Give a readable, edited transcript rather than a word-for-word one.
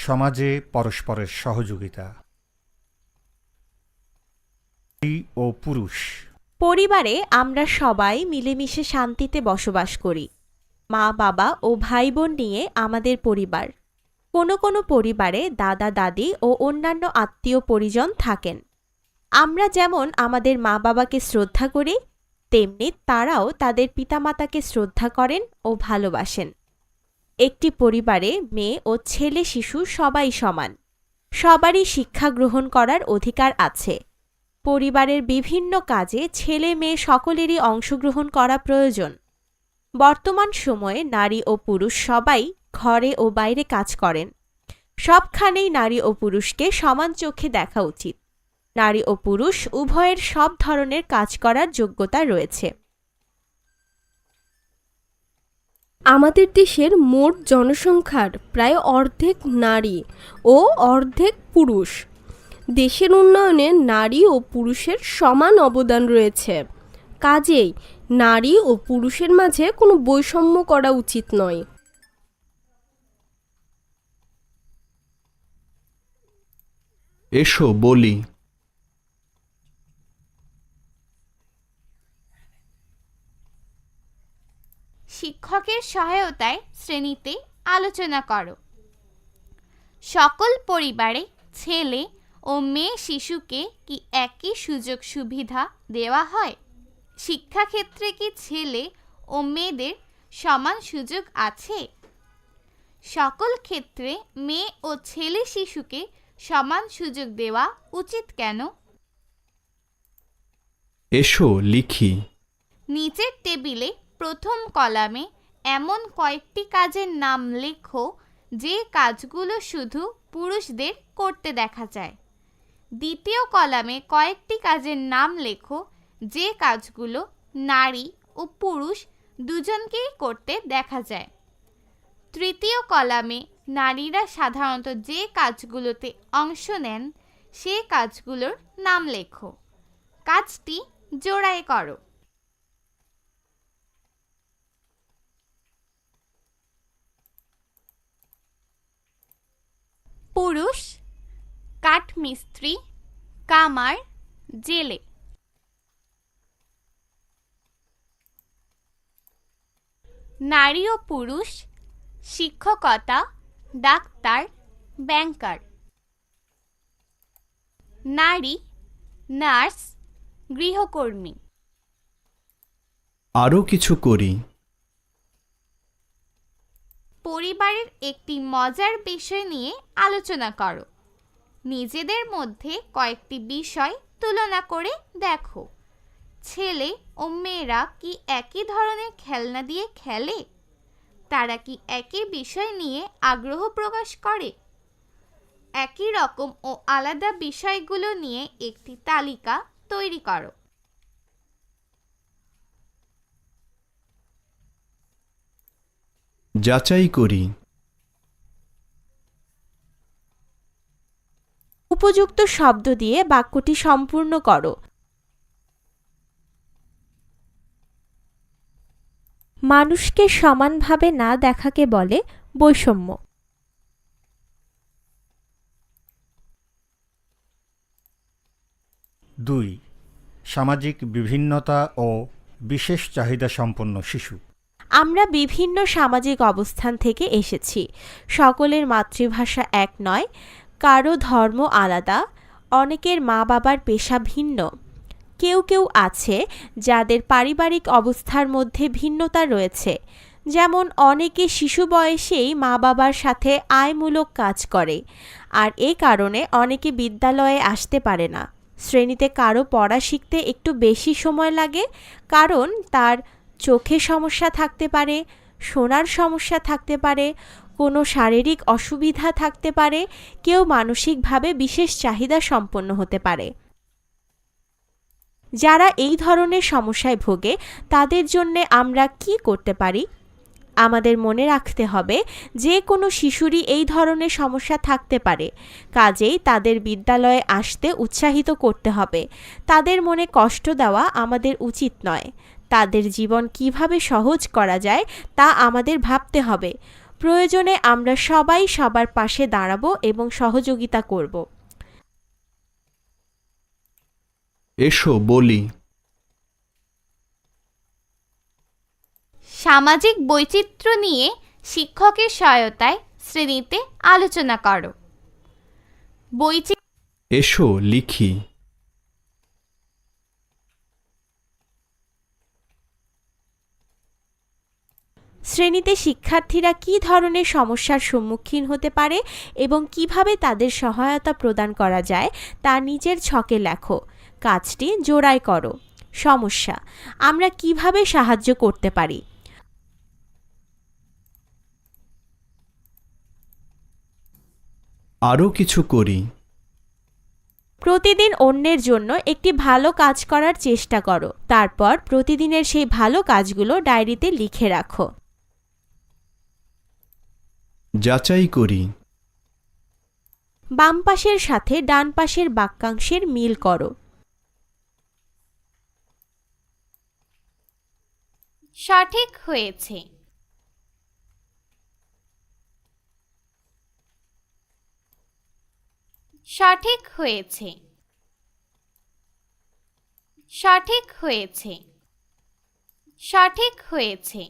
সমাজে পরস্পরের সহযোগিতা। নারী ও পুরুষ। পরিবারে আমরা সবাই মিলেমিশে শান্তিতে বসবাস করি। মা বাবা ও ভাই বোন নিয়ে আমাদের পরিবার। কোনো কোনো পরিবারে দাদা দাদি ও অন্যান্য আত্মীয় পরিজন থাকেন। আমরা যেমন আমাদের মা বাবাকে শ্রদ্ধা করি, তেমনি তারাও তাদের পিতামাতাকে শ্রদ্ধা করেন ও ভালোবাসেন। একটি পরিবারে মেয়ে ও ছেলে শিশু সবাই সমান। সবারই শিক্ষা গ্রহণ করার অধিকার আছে। পরিবারের বিভিন্ন কাজে ছেলে মেয়ে সকলেরই অংশগ্রহণ করা প্রয়োজন। বর্তমান সময়ে নারী ও পুরুষ সবাই ঘরে ও বাইরে কাজ করেন। সবখানেই নারী ও পুরুষকে সমান চোখে দেখা উচিত। নারী ও পুরুষ উভয়ের সব ধরনের কাজ করার যোগ্যতা রয়েছে। আমাদের দেশের মোট জনসংখ্যার প্রায় অর্ধেক নারী ও অর্ধেক পুরুষ। দেশের উন্নয়নে নারী ও পুরুষের সমান অবদান রয়েছে। কাজেই নারী ও পুরুষের মাঝে কোনো বৈষম্য করা উচিত নয়। এসো বলি। শিক্ষকের সহায়তায় শ্রেণীতে আলোচনা করো। সকল পরিবারে ছেলে ও মেয়ে শিশুকে কি একই সুযোগ সুবিধা দেওয়া হয়? শিক্ষাক্ষেত্রে কি ছেলে ও মেয়েদের সমান সুযোগ আছে? সকল ক্ষেত্রে মেয়ে ও ছেলে শিশুকে সমান সুযোগ দেওয়া উচিত কেন? এসো লিখি। নিচের টেবিলে প্রথম কলামে এমন কয়েকটি কাজের নাম লেখো যে কাজগুলো শুধু পুরুষদের করতে দেখা যায়। দ্বিতীয় কলামে কয়েকটি কাজের নাম লেখো যে কাজগুলো নারী ও পুরুষ দুজনকেই করতে দেখা যায়। তৃতীয় কলামে নারীরা সাধারণত যে কাজগুলোতে অংশ নেন সে কাজগুলোর নাম লেখো। কাজটি জোড়ায় করো। পুরুষ কাঠমিস্ত্রি, কামার, জেলে। নারী ও পুরুষ শিক্ষকতা, ডাক্তার, ব্যাংকার। নারী নার্স, গৃহকর্মী। আরও কিছু করি। পরিবারের একটি মজার বিষয় নিয়ে আলোচনা করো। নিজেদের মধ্যে কয়েকটি বিষয় তুলনা করে দেখো। ছেলে ও মেয়েরা কি একই ধরনের খেলনা দিয়ে খেলে? তারা কি একই বিষয় নিয়ে আগ্রহ প্রকাশ করে? একই রকম ও আলাদা বিষয়গুলো নিয়ে একটি তালিকা তৈরি করো। যাচাই করি। উপযুক্ত শব্দ দিয়ে বাক্যটি সম্পূর্ণ করো। মানুষকে সমানভাবে না দেখাকে বলে বৈষম্য। 2. সামাজিক বিভিন্নতা ও বিশেষ চাহিদা সম্পন্ন শিশু। আমরা বিভিন্ন সামাজিক অবস্থান থেকে এসেছি। সকলের মাতৃভাষা এক নয়, কারো ধর্ম আলাদা, অনেকের মা বাবার পেশা ভিন্ন। কেউ কেউ আছে যাদের পারিবারিক অবস্থার মধ্যে ভিন্নতা রয়েছে, যেমন অনেকে শিশু বয়সেই মা বাবার সাথে আয়মূলক কাজ করে, আর এ কারণে অনেকে বিদ্যালয়ে আসতে পারে না। শ্রেণীতে কারো পড়া শিখতে একটু বেশি সময় লাগে, কারণ তার চোখে সমস্যা থাকতে পারে, শোনার সমস্যা থাকতে পারে, কোনো শারীরিক অসুবিধা থাকতে পারে, কেউ মানসিকভাবে বিশেষ চাহিদা সম্পন্ন হতে পারে। যারা এই ধরনের সমস্যায় ভোগে তাদের জন্য আমরা কি করতে পারি? আমাদের মনে রাখতে হবে যে কোনো শিশুরই এই ধরনের সমস্যা থাকতে পারে, কাজেই তাদের বিদ্যালয়ে আসতে উৎসাহিত করতে হবে। তাদের মনে কষ্ট দেওয়া আমাদের উচিত নয়। তাদের জীবন কিভাবে সহজ করা যায় তা আমাদের ভাবতে হবে। প্রয়োজনে আমরা সবাই সবার পাশে দাঁড়াবো এবং সহযোগিতা করব। এসো বলি। সামাজিক বৈচিত্র্য নিয়ে শিক্ষকের সহায়তায় শ্রেণীতে আলোচনা করো। এসো লিখি। শ্রেণীতে শিক্ষার্থীরা কী ধরনের সমস্যার সম্মুখীন হতে পারে এবং কিভাবে তাদের সহায়তা প্রদান করা যায় তা নিজের ছকে লেখো। কাজটি জোড়ায় করো। সমস্যা: আমরা কিভাবে সাহায্য করতে পারি? আরও কিছু করি। প্রতিদিন অন্যের জন্য একটি ভালো কাজ করার চেষ্টা করো। তারপর প্রতিদিনের সেই ভালো কাজগুলো ডায়েরিতে লিখে রাখো। যাচাই করি। বাম পাশের সাথে ডান পাশের বাক্যাংশের মিল করো। সঠিক হয়েছে। সঠিক হয়েছে। সঠিক হয়েছে। সঠিক হয়েছে।